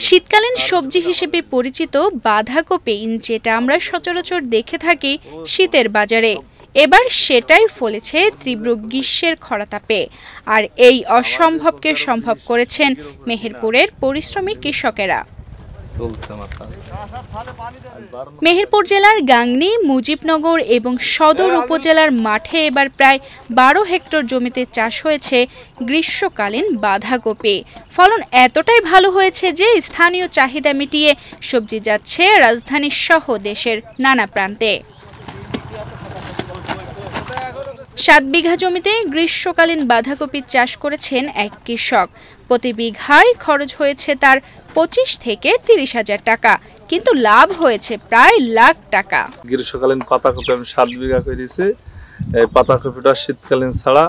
শীতকালীন সবজি হিসেবে পরিচিত বাঁধাকপি, যেটা আমরা সচরাচর দেখে থাকি শীতের বাজারে, এবার সেটাই ফলেছে তীব্র গ্রীষ্মের খরাতাপে। আর এই অসম্ভবকে সম্ভব করেছেন মেহেরপুরের পরিশ্রমী কৃষকেরা। মেহেরপুর জেলার গাংনী, মুজিবনগর এবং সদর উপজেলার মাঠে এবার প্রায় ১২ হেক্টর জমিতে চাষ হয়েছে গ্রীষ্মকালীন বাঁধাকপি। ফলন এতটাই ভালো হয়েছে যে স্থানীয় চাহিদা মিটিয়ে সবজি যাচ্ছে রাজধানী সহ দেশের নানা প্রান্তে। ৭ বিঘা জমিতে গ্রীষ্মকালীন বাঁধাকপি চাষ করেছেন এক কৃষক। প্রতি বিঘায় খরচ হয়েছে তার ২৫ থেকে ৩০ হাজার টাকা, কিন্তু লাভ হয়েছে প্রায় লাখ টাকা। গ্রীষ্মকালীন পাতাকপি আমি ৭ বিঘা করেছি। এই পাতাকপিটা শীতকালীন ছাড়া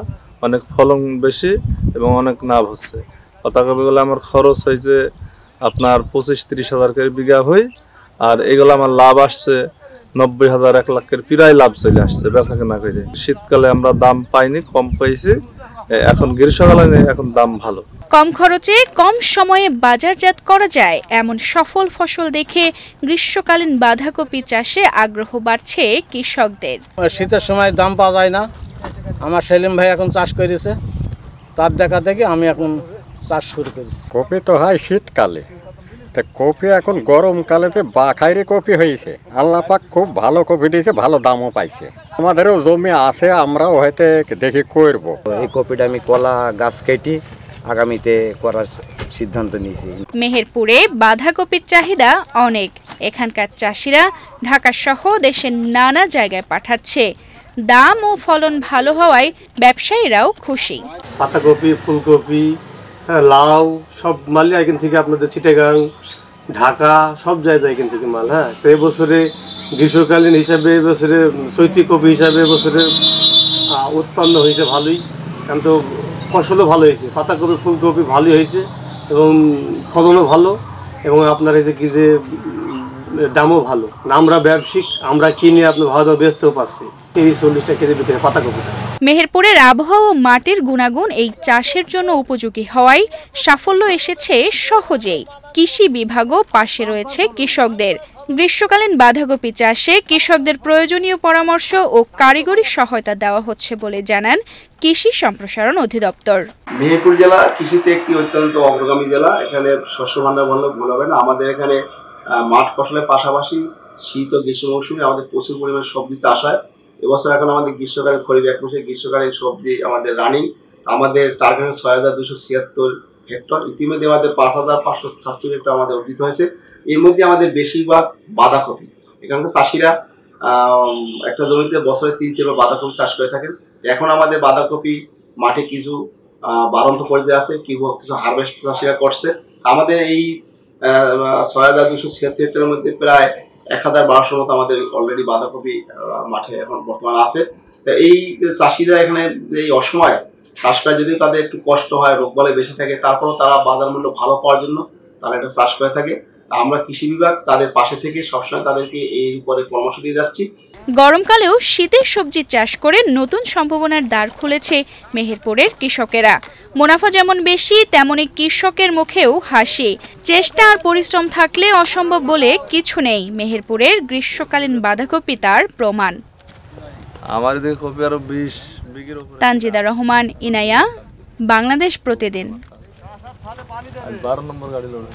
অনেক ফলন বেশি এবং অনেক লাভ হচ্ছে। পাতাকপিগুলো আমার খরচ হয়েছে আপনার ২৫-৩০ হাজার করে বিঘা হয়, আর এগুলো আমার লাভ আসছে ৯০,০০০ ১ লাখের প্রায় লাভ চলে আসছে বেচা কেনা করে। শীতকালে আমরা দাম পাইনি, কম পাইছি। এখন গ্রীষ্মকালে এখন দাম ভালো। কম খরচে কম সময়ে বাজারজাত করা যায় এমন সফল ফসল দেখে গ্রীষ্মকালীন বাঁধাকপি চাষে আগ্রহ বাড়ছে কৃষকদের। শীতের সময় দাম পাওয়া যায় না, আমার সেলিম ভাই এখন চাষ করেছে, তার দেখা দেখে আমি এখন চাষ শুরু করেছি। কপি তো হয় শীতকালে, তা কপি এখন গরমকালেতে বাখাইরে কপি হয়েছে। আল্লাহ পাক খুব ভালো কপি দিয়েছে, ভালো দামও পাইছে। আমাদেরও জমি আছে, আমরাও হয়তো দেখি করব। এই কপিটা আমি কলা গাছ কেটে আগামীতে করার সিদ্ধান্ত নিয়েছি। মেহেরপুরে বাঁধাকপির চাহিদা অনেক। এখানকার চাষিরা ঢাকা সহ দেশের নানা জায়গায় পাঠাচ্ছে। দাম ও ফলন ভালো হওয়ায় ব্যবসায়ীরাও খুশি। পাতাকপি, ফুলকপি, লাউ সব মালই এখান থেকে আপনাদের চিটাগাং, ঢাকা সব জায়গায় এখান থেকে মাল। তো এবছরে গ্রীষ্মকালীন হিসাবে এবছরে চৈতি কপি হিসাবে এবছরে উৎপন্ন হয়েছে ভালোই, কারণ তো ফসলও ভালো হয়েছে। পাতাকপি, ফুলকপি ভালোই হয়েছে এবং ফলনও ভালো, এবং আপনার এই যে কি যে দামও ভালো। আমরা ব্যবসায়িক, আমরা কিনে আপনার ভালো বেচতেও পারছি। ৩০-৪০ টাকা কেজি বিক্রি পাতাকপিটা। মেহেরপুরের আবহাওয়া ও মাটির গুণাগুণ এই চাষের জন্য উপযোগী হওয়ায় সাফল্য এসেছে সহজেই। কৃষি বিভাগও পাশে রয়েছে কৃষকদের। গ্রীষ্মকালীন বাঁধাকপি চাষে কৃষকদের প্রয়োজনীয় পরামর্শ ও কারিগরি সহায়তা দেওয়া হচ্ছে বলে জানান কৃষি সম্প্রসারণ অধিদপ্তর। মেহেরপুর জেলা কৃষিতে একটি অত্যন্ত অগ্রগামী জেলা। এখানে শস্য ভাণ্ডার বললে ভুল হবে না। আমাদের এখানে মাঠ ফসলের পাশাপাশি শীত ও গ্রীষ্ম মৌসুমে আমাদের প্রচুর পরিমাণে সবজি চাষ হয়। এবছর এখন আমাদের গ্রীষ্মকালীন খরিফ ১ মাসে গ্রীষ্মকালীন সবজি আমাদের রানিং। আমাদের টার্গেট ৬,২৭৬ হেক্টর। ইতিমধ্যে আমাদের ৫,৫৬৭ হেক্টর আমাদের অর্জিত হয়েছে। এর মধ্যে আমাদের বেশিরভাগ বাঁধাকপি। এখানকার চাষিরা একটা জমিতে বছরে ৩-৪ বার বাঁধাকপি চাষ করে থাকেন। এখন আমাদের বাঁধাকপি মাঠে কিছু বাড়ন্ত পর্যায়ে আছে, কিছু হারভেস্ট চাষিরা করছে। আমাদের এই ৬,২৭৬ হেক্টরের মধ্যে প্রায় ১,১২০০ মতো আমাদের অলরেডি বাঁধাকপি মাঠে এখন বর্তমানে আছে। তো এই চাষিরা এখানে এই অসময়ে চাষ করা, যদি তাদের একটু কষ্ট হয়, রোগবালাই বেশি থাকে, তারপরেও তারা বাজার মূল্য ভালো পাওয়ার জন্য তারা এটা চাষ করে থাকে। আমরা কৃষি বিভাগ তাদের পাশে থেকে সবসময় তাদেরকে এই উপরে পরামর্শ দিয়ে যাচ্ছি। গরমকালেও শীতের সবজি চাষ করে নতুন সম্ভাবনার দ্বার খুলেছে মেহেরপুরের কৃষকেরা। মুনাফা যেমন বেশি, তেমনি কৃষকের মুখেও হাসি। চেষ্টা আর পরিশ্রম থাকলে অসম্ভব বলে কিছু নেই। মেহেরপুরের গ্রীষ্মকালীন বাঁধাকপি তার প্রমাণ। আমার দিকে কপি আরো ২০ বিঘের উপরে। তানজিদা রহমান, ইনায়া, বাংলাদেশ প্রতিদিন। ১২ নম্বর গাড়ি লোড।